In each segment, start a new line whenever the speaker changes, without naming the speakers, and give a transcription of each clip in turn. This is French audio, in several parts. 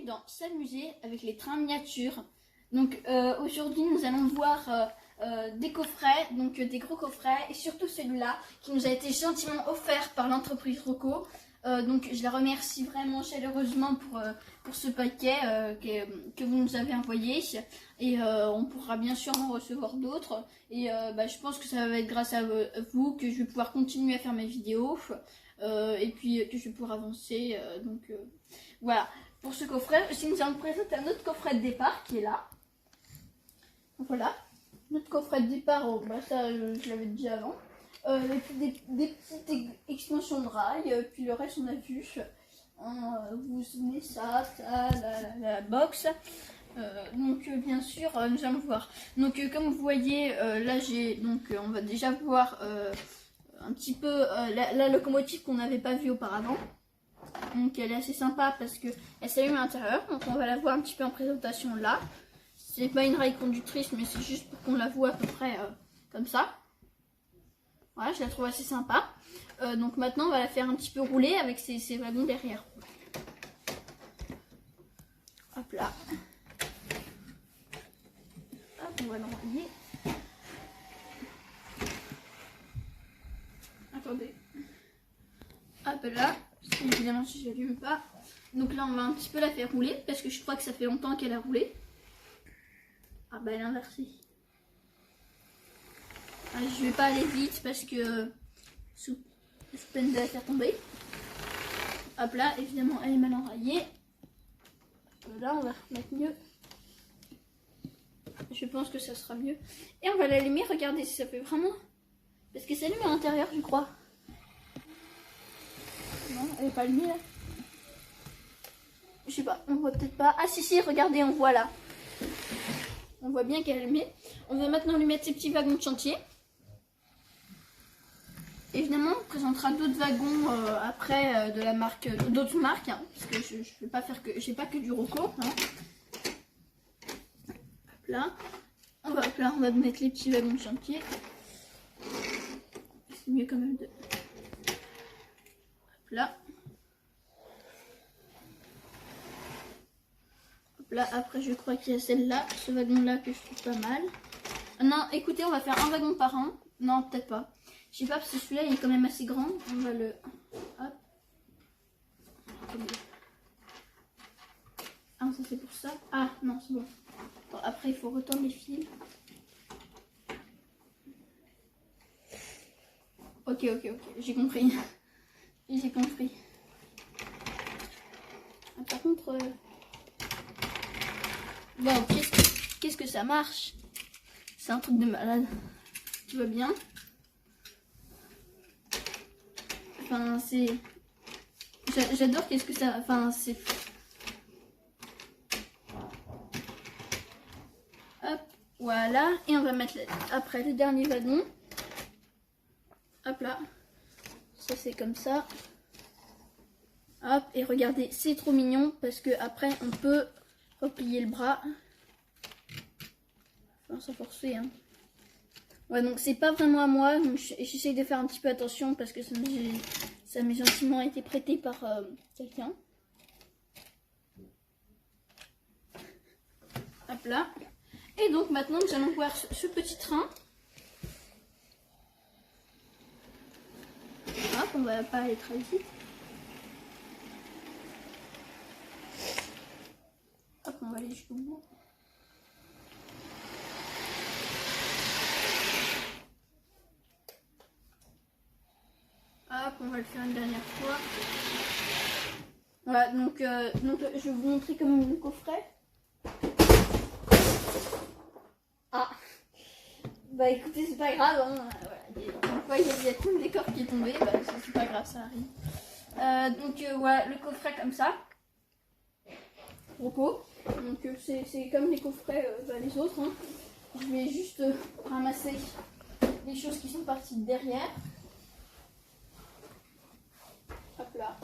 dans S'amuser avec les trains miniatures. Donc aujourd'hui nous allons voir des coffrets, donc des gros coffrets, et surtout celui-là qui nous a été gentiment offert par l'entreprise Rocco. Donc je la remercie vraiment chaleureusement pour ce paquet que vous nous avez envoyé, et on pourra bien sûr en recevoir d'autres, et je pense que ça va être grâce à vous que je vais pouvoir continuer à faire mes vidéos, et puis que je vais pouvoir avancer, voilà pour ce coffret. Aussi nous allons présenter un autre coffret de départ qui est là. Voilà, notre coffret de départ, ça je l'avais dit avant. Et puis des petites extensions de rails, puis le reste on a vu. Vous souvenez ça, la box. Donc bien sûr nous allons voir. Donc comme vous voyez là j'ai on va déjà voir un petit peu la locomotive qu'on n'avait pas vue auparavant. Donc elle est assez sympa parce que elle s'allume à l'intérieur. Donc on va la voir un petit peu en présentation là. C'est pas une rail conductrice, mais c'est juste pour qu'on la voit à peu près comme ça. Voilà, je la trouve assez sympa. Donc maintenant on va la faire un petit peu rouler avec ces wagons derrière. Hop là. Hop, on va l'envoyer. Attendez. Hop là. Évidemment si je l'allume pas. Donc là on va un petit peu la faire rouler parce que je crois que ça fait longtemps qu'elle a roulé. Ah bah elle est inversée. Ah, je vais pas aller vite parce que sous peine de la faire tomber. Hop là, évidemment elle est mal enraillée. Là on va remettre mieux. Je pense que ça sera mieux. Et on va l'allumer, regardez si ça fait vraiment. Parce que ça allume à l'intérieur je crois. Non, elle est pas allumée là. Je sais pas, on voit peut-être pas. Ah si, regardez, on voit là. On voit bien qu'elle est allumée. On va maintenant lui mettre ses petits wagons de chantier. Évidemment, on présentera d'autres wagons après de la marque, d'autres marques, hein, parce que je vais pas faire que, j'ai pas que du Rocco. Hein. Hop là, on va mettre les petits wagons de chantier. C'est mieux quand même de. Hop là. Hop là. Après, je crois qu'il y a celle-là, ce wagon-là que je trouve pas mal. Non, écoutez, on va faire un wagon par an. Non, peut-être pas. Je sais pas parce que celui-là il est quand même assez grand. On va le. Hop. Ah, ça c'est pour ça. Ah non, c'est bon. Bon. Après il faut retendre les fils. Ok, j'ai compris. J'ai compris. Ah, par contre. Bon, qu'est-ce que ça marche? C'est un truc de malade. Tu vois bien? Enfin, c'est... J'adore qu'est-ce que ça... Enfin, c'est... Hop, voilà. Et on va mettre après le dernier wagon. Hop là. Ça, c'est comme ça. Hop, et regardez, c'est trop mignon parce que après on peut replier le bras. Enfin, sans forcer, hein. Ouais, donc c'est pas vraiment à moi, donc j'essaye de faire un petit peu attention parce que ça m'est gentiment été prêté par quelqu'un. Hop là. Et donc maintenant nous allons voir ce petit train. Hop, on va pas aller très vite. Hop, on va aller jusqu'au bout. Hop, on va le faire une dernière fois. Voilà, donc je vais vous montrer quand même le coffret. Ah, bah écoutez, c'est pas grave, hein. Voilà, il y a tout le décor qui est tombé, bah, c'est pas grave, ça arrive. Voilà, le coffret comme ça. Rocco. Donc c'est comme les coffrets les autres. Hein. Je vais juste ramasser les choses qui sont parties derrière. Hop là.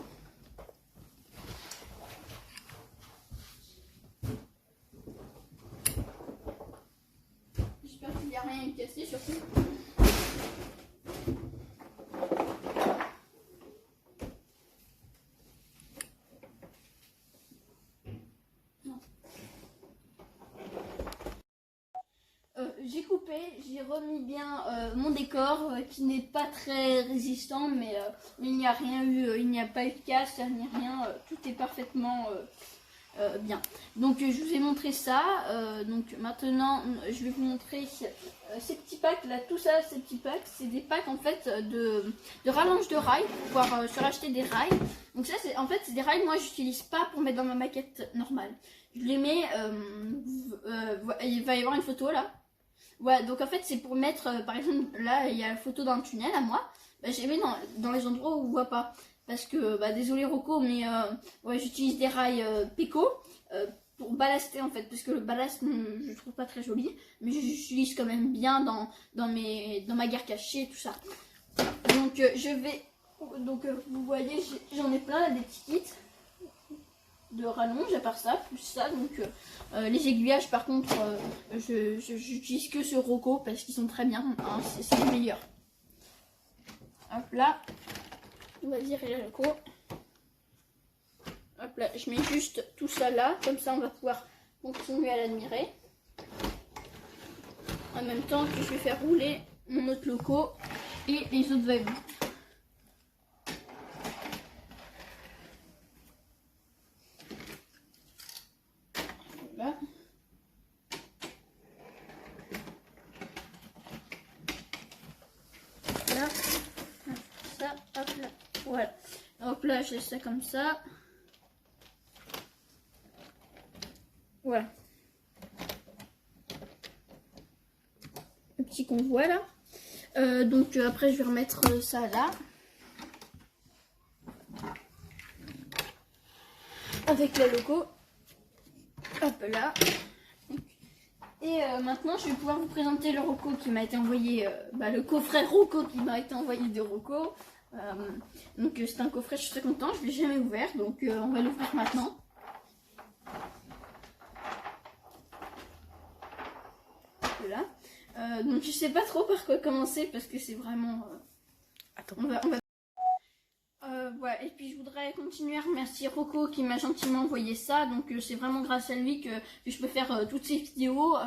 J'espère qu'il n'y a rien à casser surtout. après, j'ai remis bien mon décor qui n'est pas très résistant, mais il n'y a rien eu, il n'y a pas eu de casse, il n'y a rien, tout est parfaitement bien. Donc je vous ai montré ça, donc maintenant je vais vous montrer ces petits packs là, tout ça, ces petits packs, c'est des packs en fait de rallonge de rails pour pouvoir suracheter des rails. Donc ça c'est en fait c'est des rails, moi j'utilise pas pour mettre dans ma maquette normale. Je les mets, il va y avoir une photo là. Ouais, donc en fait c'est pour mettre, par exemple là il y a la photo d'un tunnel à moi, bah, je les mets dans les endroits où on voit pas. Parce que, bah désolé Rocco, mais ouais, j'utilise des rails Peco pour ballaster en fait. Parce que le ballast, je trouve pas très joli. Mais j'utilise quand même bien dans ma guerre cachée et tout ça. Donc vous voyez, j'en ai plein là, des petits kits de rallonge à part ça, plus ça. Donc les aiguillages par contre, j'utilise que ce Rocco parce qu'ils sont très bien. Hein, c'est les meilleurs. Hop là. On va virer le coup. Hop là, je mets juste tout ça là, comme ça on va pouvoir continuer à l'admirer. En même temps que je vais faire rouler mon autre loco et les autres wagons. Voilà. Là, ça, hop là. Voilà. Hop là, je laisse ça comme ça. Voilà. Le petit convoi là. Donc après je vais remettre ça là. Avec le logo. Hop là. Et maintenant je vais pouvoir vous présenter le Rocco qui m'a été envoyé. Le coffret Rocco qui m'a été envoyé de Rocco. Donc c'est un coffret, je suis très content, je ne l'ai jamais ouvert, donc on va l'ouvrir maintenant. Voilà. Donc je sais pas trop par quoi commencer parce que c'est vraiment... Attends. On va... Ouais, et puis je voudrais continuer à remercier Rocco qui m'a gentiment envoyé ça, donc c'est vraiment grâce à lui que je peux faire toutes ces vidéos.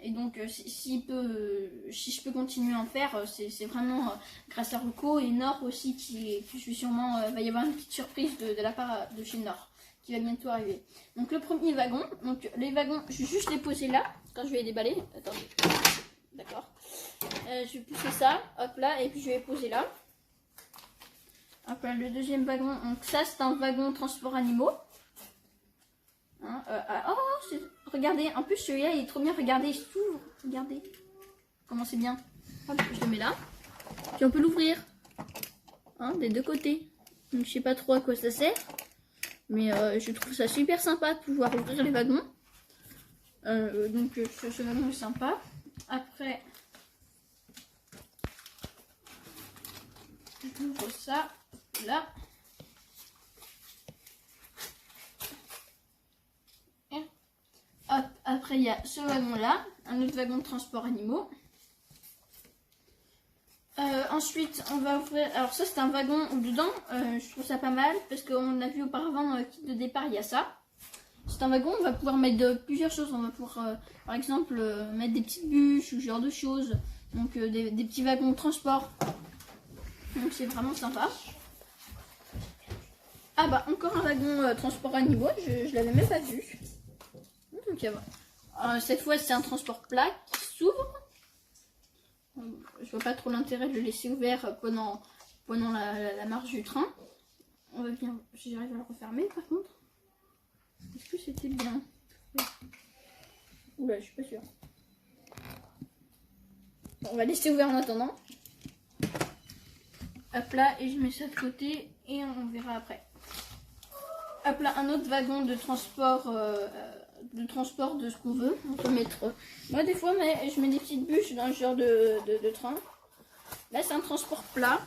Et donc si je peux continuer à en faire, c'est vraiment grâce à Rocco et Nord aussi qui je suis sûrement va y avoir une petite surprise de la part de chez Nord qui va bientôt arriver. Donc le premier wagon, donc les wagons je vais juste les poser là quand je vais les déballer. Attendez, d'accord, je vais pousser ça, hop là, et puis je vais les poser là. Hop là, le deuxième wagon, donc ça c'est un wagon transport animaux. Hein, regardez, en plus celui-là il est trop bien, regardez, il s'ouvre, regardez comment c'est bien. Hop, je le mets là, puis on peut l'ouvrir, hein, des deux côtés. Donc je sais pas trop à quoi ça sert, mais je trouve ça super sympa de pouvoir ouvrir les wagons. Donc ce wagon est sympa. Après, j'ouvre ça là. Hop, après il y a ce wagon là, un autre wagon de transport animaux. Ensuite on va ouvrir, alors ça c'est un wagon où dedans, je trouve ça pas mal parce qu'on a vu auparavant dans le kit de départ il y a ça. C'est un wagon, on va pouvoir mettre plusieurs choses, on va pouvoir par exemple mettre des petites bûches ou ce genre de choses, donc des petits wagons de transport, donc c'est vraiment sympa. Ah bah encore un wagon transport animaux, je l'avais même pas vu. Donc, cette fois c'est un transport plat qui s'ouvre. Je vois pas trop l'intérêt de le laisser ouvert pendant la marche du train. On va bien, si j'arrive à le refermer par contre. Est-ce que c'était bien? Oui. Oula, je suis pas sûre. Bon, on va laisser ouvert en attendant. Hop là, et je mets ça de côté et on verra après. Hop là, un autre wagon de transport de ce qu'on veut. On peut mettre... moi des fois je mets des petites bûches dans ce genre de train. Là c'est un transport plat.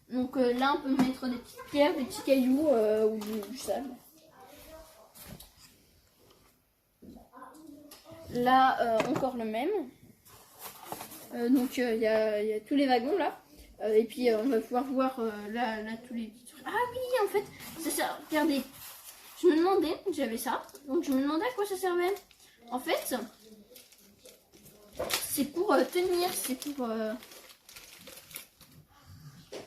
Donc là on peut mettre des petites pierres, des petits cailloux ou du sable. Là encore le même. Donc il y a tous les wagons là. Et puis on va pouvoir voir là tous les petits trucs. Ah oui, en fait, c'est ça, regardez. Je me demandais, j'avais ça, donc je me demandais à quoi ça servait. En fait, c'est pour tenir, c'est pour...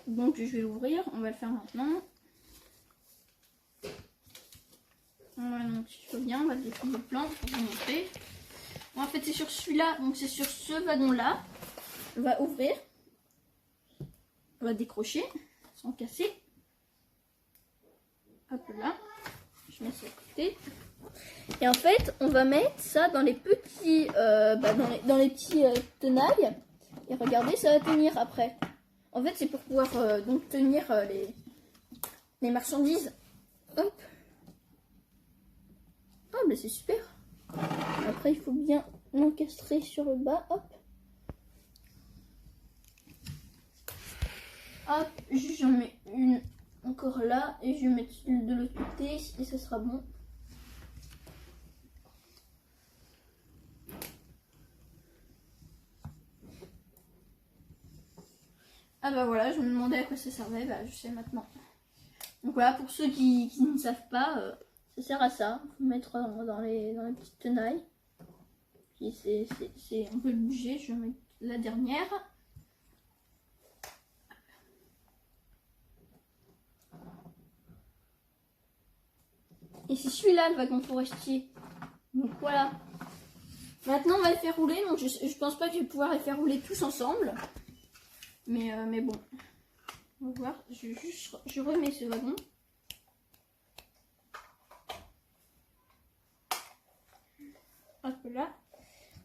Donc je vais l'ouvrir, on va le faire maintenant. Voilà, donc si tu veux bien, on va le déprendre le plan pour vous montrer. Bon, en fait c'est sur celui-là, donc c'est sur ce wagon-là. On va ouvrir. On va décrocher sans casser. Hop là, je mets ça de côté. Et en fait, on va mettre ça dans les petits, dans les petits tenailles. Et regardez, ça va tenir après. En fait, c'est pour pouvoir donc tenir les marchandises. Hop. Ah, mais c'est super. Après, il faut bien l'encastrer sur le bas. Hop. Hop, j'en mets une encore là. Et je vais mettre de l'autre côté. Et ça sera bon. Ah bah voilà, je me demandais à quoi ça servait, bah je sais maintenant. Donc voilà, pour ceux qui ne savent pas, ça sert à ça. Il faut mettre dans les petites tenailles. Puis on peut le bouger, je vais mettre la dernière. Et c'est celui-là le wagon forestier. Donc voilà. Maintenant on va les faire rouler, donc je pense pas que je vais pouvoir les faire rouler tous ensemble. Mais bon, on va voir, je remets ce wagon. Hop là.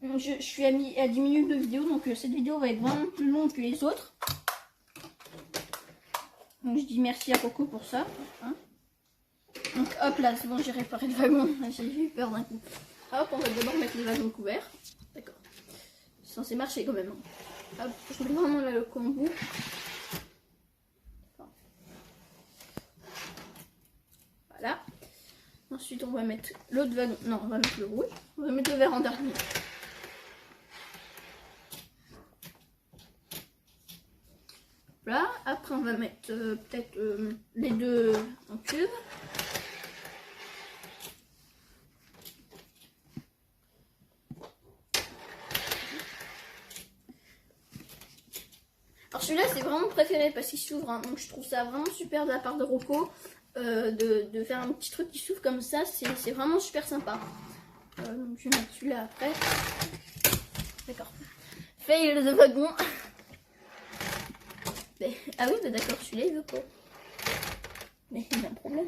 Je suis à 10 minutes de vidéo, donc cette vidéo va être vraiment plus longue que les autres. Donc je dis merci à Coco pour ça. Hein. Donc hop là, c'est bon, j'ai réparé le wagon. J'ai eu peur d'un coup. Hop, on va d'abord mettre le wagon couvert. D'accord. C'est censé marcher quand même. Hop, je mets vraiment là le combo. Voilà. Ensuite, on va mettre l'autre wagon. Non, on va mettre le rouge. On va mettre le vert en dernier. Voilà. Après, on va mettre peut-être les deux en cube. Alors celui-là c'est vraiment préféré parce qu'il s'ouvre, hein, donc je trouve ça vraiment super de la part de Rocco de faire un petit truc qui s'ouvre comme ça, c'est vraiment super sympa. Donc je vais mettre celui-là après. D'accord. Fail de wagon. Mais, ah oui, bah d'accord, celui-là il veut pas. Mais il y a un problème.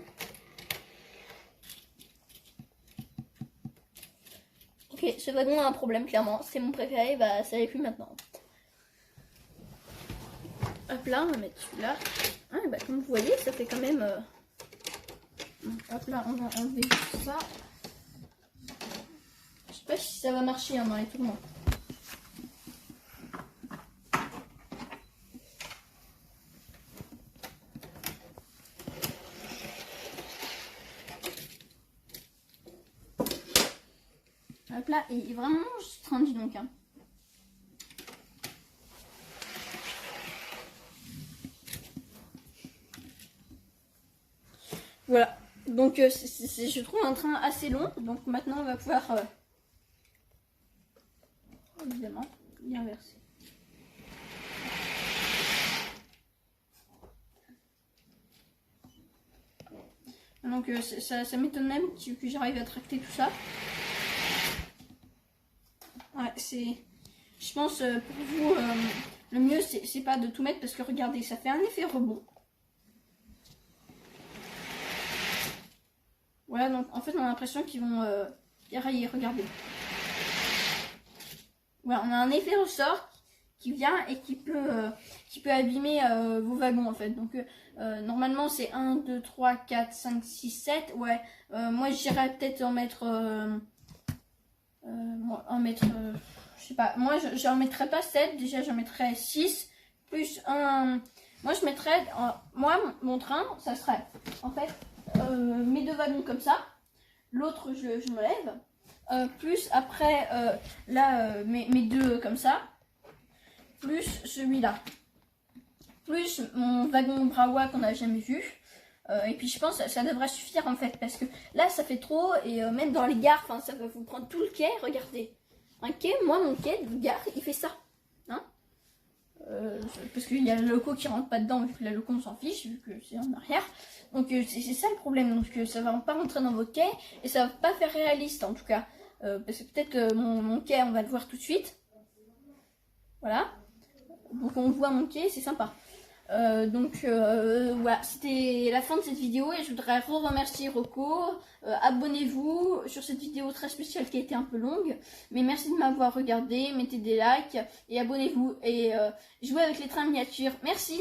Ok, ce wagon a un problème clairement, c'est mon préféré, bah ça l'est plus maintenant. Hop là, on va mettre celui-là. Ah, bah, comme vous voyez, ça fait quand même... Hop là, on va enlever tout ça. Je sais pas si ça va marcher hein, dans les tourments. Hop là, et vraiment, je trendy donc. Hein. Voilà, donc je trouve un train assez long, donc maintenant on va pouvoir évidemment y inverser. Donc ça m'étonne même que j'arrive à tracter tout ça. Ouais, je pense pour vous, le mieux c'est pas de tout mettre parce que regardez, ça fait un effet rebond. Voilà, donc en fait on a l'impression qu'ils vont dérailler, regardez. Voilà, on a un effet ressort qui vient et qui peut abîmer vos wagons en fait. Donc normalement c'est 1, 2, 3, 4, 5, 6, 7. Ouais, moi j'irais peut-être en mettre... je sais pas, moi j'en mettrais pas 7, déjà j'en mettrais 6, plus un... Moi je mettrais, moi mon train, ça serait en fait mes deux wagons comme ça, l'autre je me lève, plus après là mes deux comme ça, plus celui-là, plus mon wagon Brawa qu'on n'a jamais vu. Et puis je pense que ça devrait suffire en fait, parce que là ça fait trop, et même dans les gares, ça va vous prendre tout le quai, regardez. un quai, moi mon quai de gare il fait ça. Hein, parce qu'il y a le loco qui rentre pas dedans, vu que la loco on s'en fiche, vu que c'est en arrière. Donc c'est ça le problème, donc ça va pas rentrer dans vos quais et ça va pas faire réaliste en tout cas. Parce que peut-être mon quai on va le voir tout de suite. Voilà. Donc on voit mon quai, c'est sympa. Voilà, c'était la fin de cette vidéo et je voudrais remercier Rocco. Abonnez-vous sur cette vidéo très spéciale qui a été un peu longue. Mais merci de m'avoir regardé, mettez des likes et abonnez-vous et jouez avec les trains miniatures. Merci.